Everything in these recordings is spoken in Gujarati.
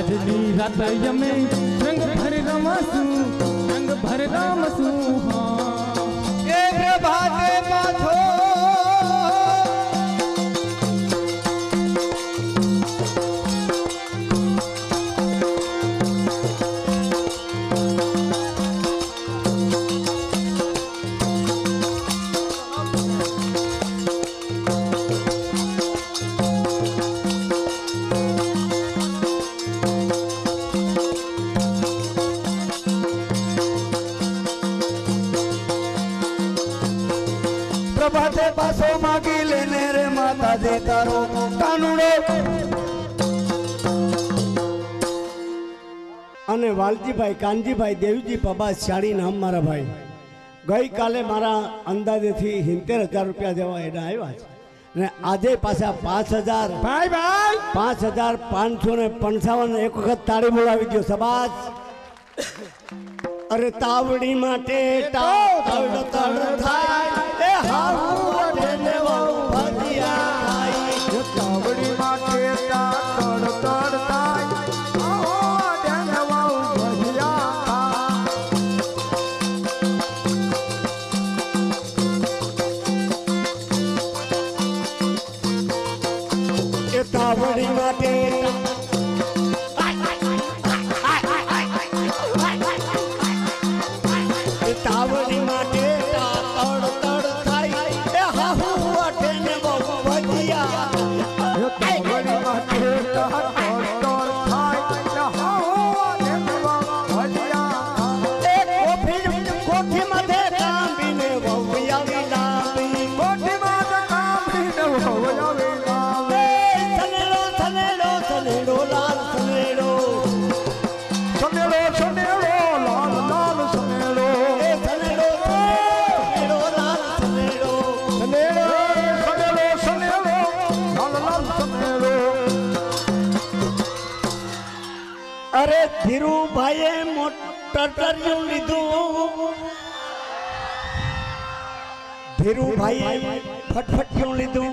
આજની રાત યમે રંગ ભર રમસું રંગ ભર રમસું એ પ્રભાતે પાછો પ્રભાતે પાછો માગી લેને રે માતા દે તારો કાનુડો। અને વાલજીભાઈ કાનજીભાઈ દેવજી પબા શાળી નામ મારા ભાઈ ગઈકાલે મારા અંદાજેથી 70,000 રૂપિયા જેવા એના આવ્યા છે ને આજે પાછા 5,000 ભાઈ ભાઈ 5,555 એક વખત તાળી બોલાવી દો સબાજ। અરે તાવડી માટે તડ તડ થાય એ હારું ને વાવ ભજીયા તાવડી માટે તડ તડ થાય આહો ને વાવ ભજીયા એ તાવડી માટે તાવડી માટે તડ તડ થાય એ હાહુ વાટે ને બહુ ભજીયા તાવડી માટે તડ તડ થાય એ હાહુ વાટે ને બહુ ભજીયા એ કોઠી માથે કાંબીને બહુ આવી લાંબી કોઠી માથે કાંબીને બહુ આવી લાંબી સનેડો સનેડો સનેડો લાલ સનેડો સનેડો સનેડો લાલ લાલ સનેડો અરે ધીરુભાઈએ મોટર ટર્યું લીધું ધીરુભાઈએ ફટફટ્યું લીધું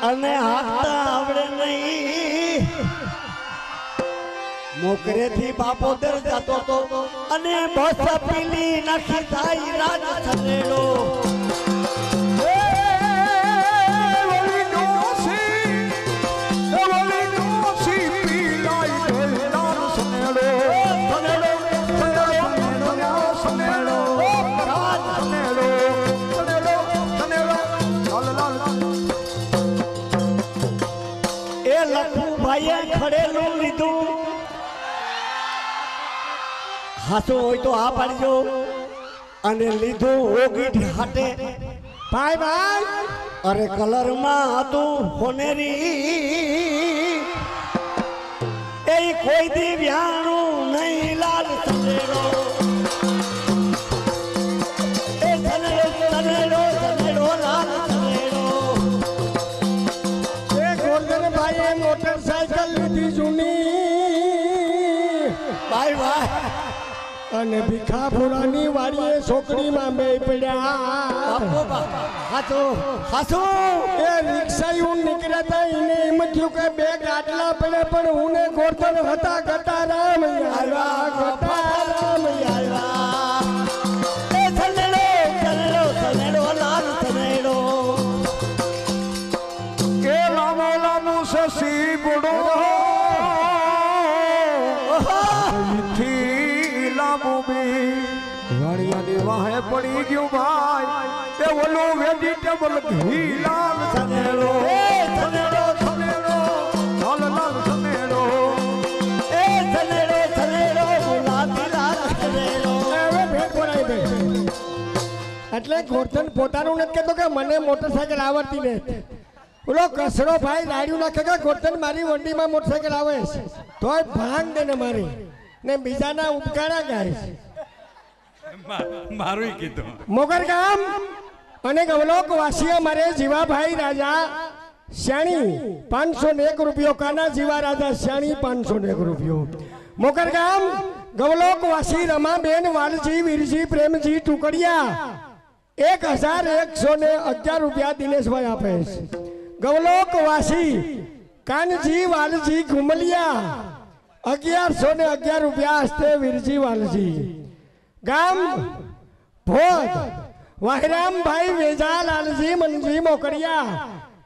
અને હાકતા આવડે નહીં મોકરેથી બાપોદર જતો તો અને બસ પીલી નાખી થાય રાજ સનેડો ખડેલું લીધું હાસો હોય તો આ પાડજો અને લીધું ઓગીઠ હાટે ભાઈ ભાઈ અરે કલરમાં હતું હોનેરી એ કોઈ દી વ્યાણું નહીં લાલ સનેડો એ સનેડો સનેડો લાલ સનેડો એ ગોલ્ડન ભાઈ ભાઈએ મોટરસાયકલ લીધી જૂની ભાઈ ભાઈ અને ભીખાપુરાની વાડીએ છોકરીમાં બે પડ્યા હાચો હાચો એ રિક્ષા યુન નીકળ્યા હતા એને એમ થયું કે બે ગાટલા પડે પણ હું ને ગોરધન હતા ગટારામ આવ્યા ગટારામ આવ્યા એ થનેડો થનેડો થનેડો લાલ થનેડો કે લામો લામો સસી બુડો થી લામો બી વાણિયાની વાહે પડી ગયું ભાઈ એ ઓલો વેજીટેબલ ઘી લાલ થનેડો એ થનેડો થનેડો લાલ લાલ થનેડો એ થનેડો થનેડો ગુલાબી લાલ થનેડો હવે ભેટ બોલાય બે એટલે ગોરધન પોતાનું નથી કહેતો કે મને મોટરસાયકલ આવડતી નથી ઓલો કસરો ભાઈ રાડ્યું નાખે કે ગોરધન મારી વંડીમાં મોટરસાયકલ આવે છે તોય ભાંગ દે ને મારી ને બીજાના ઉપકારા ગાય છે મારું કીધું મોગર ગામ અને ગવલોક વાસીઓ મારે જીવાભાઈ રાજા શ્યાણી 501 રૂપિયો કાના જીવા રાજા શ્યાણી 501 રૂપિયો મોગર ગામ ગવલોક વાસી રમાબેન વાલજી વીરજી પ્રેમજી ટુકડિયા 1111 રૂપિયા દિનેશભાઈ આપે છે ગવલોક વાસી કાનજી વાલજી ઘુમલિયા 1111 રૂપિયા હસ્તે વીરજી વાલજી ગામ ભોજ વાહિરામભાઈ વેજા લાલજી મનજી મોકરિયા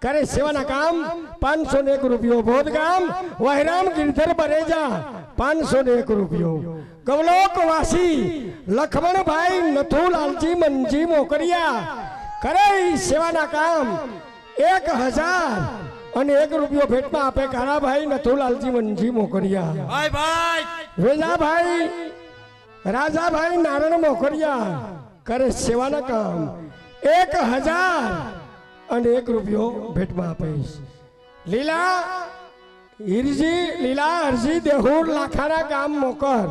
કરે સેવાના કામ 501 રૂપિયો ભોજ ગામ વાહિરામ ગિરધર બરેજા 501 રૂપિયો ગવલોક વાસી લખમણભાઈ નથુલાલજી મનજી મોકરિયા કરે સેવાના કામ 1001 રૂપિયો ભેટમાં આપે કારાભાઈ નથુલાલજી મનજી મોકરિયા ભાઈ ભાઈ વેજાભાઈ રાજાભાઈ નારણ મોકરિયા કરે સેવાના કામ 1001 રૂપિયો ભેટમાં આપીશ લીલા હરજી દેહુર લાખાના ગામ મોકર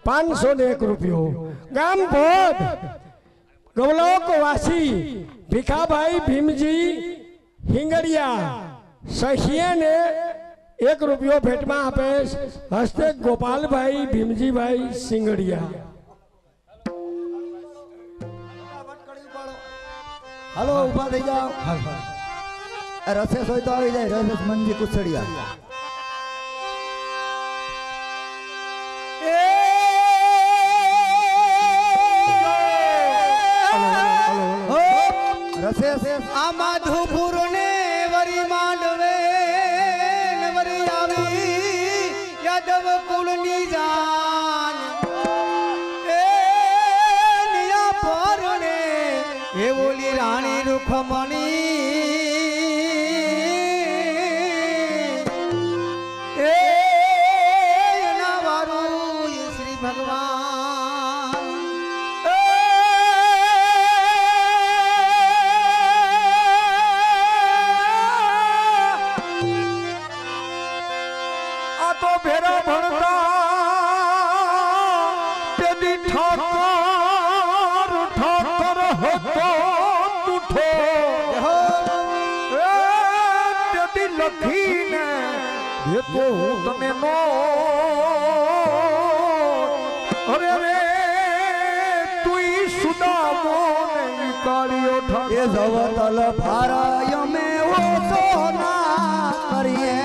501 રૂપિયો ગામ ભોજ ગવલોક વાસી ભીખાભાઈ ભીમજી હિંગડિયા સહિયાને 1 રૂપિયો ભેટમાં આપે હસ્તે ગોપાલભાઈ ભીમજીભાઈ સિંગડિયા હાલો ઉભા થઈ જાઓ રસેસ હોય તો આવી જાય રસેસ મંજી કુસડિયા રસેસ આ માધુપુર ને વરી માંડવે ને વરી આવી યાદવ કુળની જાન એ નિયા પરણે એ બોલી રાણી રૂખમણી એ એના વારું શ્રી ભગવાન તો ભેરા ભણતા તેદી ઠાકર ઠાકર હતો તૂઠો તેદી લખીને એ તો હું તને નો અરે રે તું સુદામો ને કાળિયો ઠાકર એ જવતલ ફારાય મે ઓછો ના કરીએ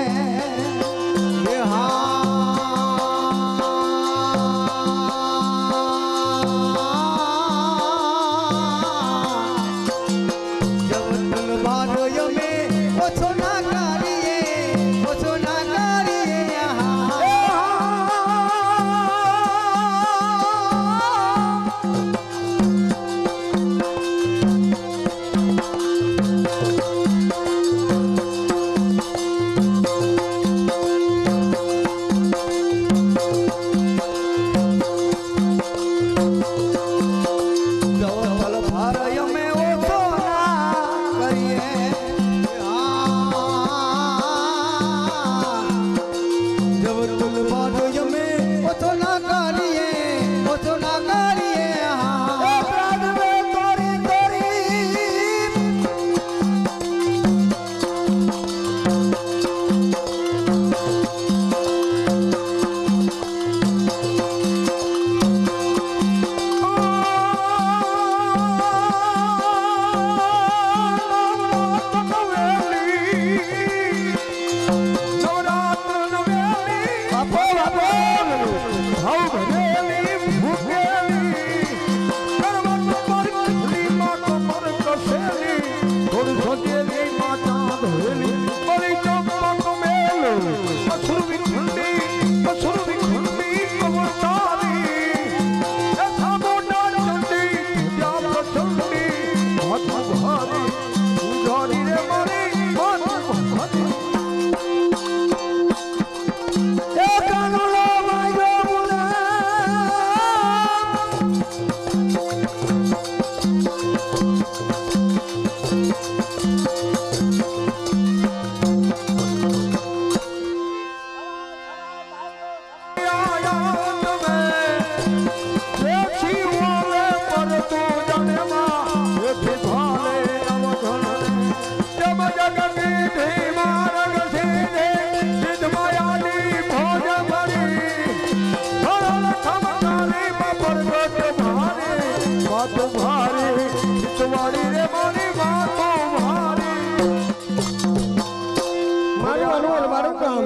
મારું વાલું મારું કામ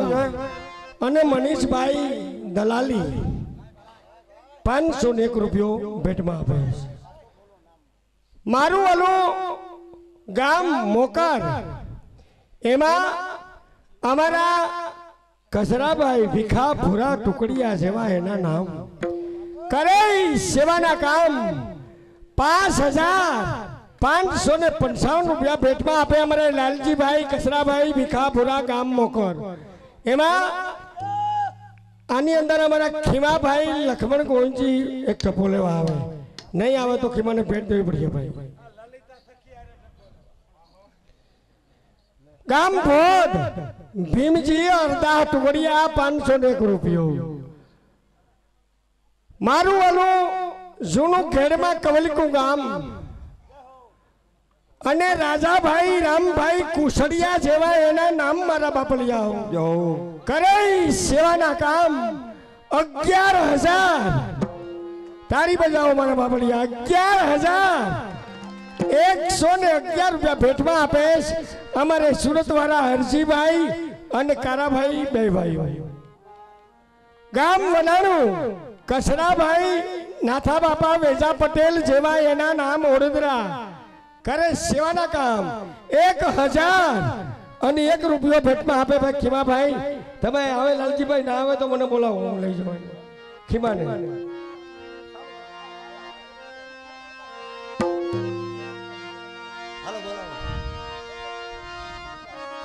અને મનીષભાઈ દલાલી 501 રૂપિયો ભેટમાં આપે છે. મારું વાલું ગામ મોકાર એમાં અમારા કસરાભાઈ ભીખા ભૂરા ટુકડિયા જેવા એના નામ કરે સેવાના કામ 5,555 રૂપિયા ભેટમાં આપે અમારે લાલજીભાઈ કસરાભાઈ ભીખા ભૂરા ગામ મોકર. એમાં આની અંદર અમારા ખીમાભાઈ લખમણ ગોવિંદજી એક ટપો લેવા આવે, નહીં આવે તો ખીમાને ભેટ દેવી પડશે ભાઈ. ગામ ભોદ ભીમજી અડધા ટુકડિયા 501 રૂપિયો. મારું વાલું જૂનું ખેડમાં કવલિકું ગામ અને રાજાભાઈ રામભાઈ કુસડિયા જેવા એના નામ મારા બાપલિયા કરે સેવાના કામ 11,000 તારી બજાવો મારા બાપલિયા 11,111 રૂપિયા ભેટમાં આપે અમારે સુરત વાળા હરજીભાઈ અને કારાભાઈ બે ભાઈ. ગામ વનાણું કસરાભાઈ નાથા બાપા વેજા પટેલ જેવા એના નામ ઓડદરા કરે સેવાના કામ 1,001 રૂપિયો ભેટમાં આપે ભાઈ ખીમાભાઈ. તમે આવે લાલજીભાઈ ના આવે તો મને બોલાવો, હું લઈ જવા ખીમાને.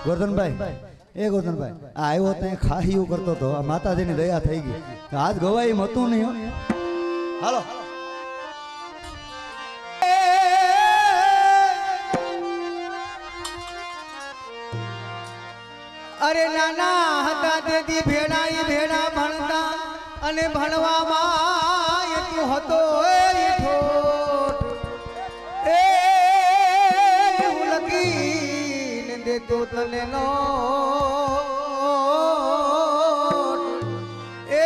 ગોરધનભાઈ ગોરધનભાઈ આ આવ્યો ત્યાં ખાહીયું કરતો હતો, આ માતાજીની દયા થઈ ગઈ. આજ ગવાઈ એમ હતું નહીં. હાલો અરે નાના હતા તેથી ભેડા ભણતા અને ભણવામાં એટલું હતો એ ઠોઠ એ હું લખીને દેતો તને નો એ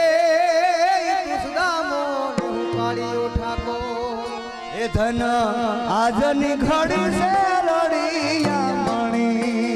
સુદામો હું કાળીઓ ઠાકો એ ધન આજની ઘડી છે રડિયા મણી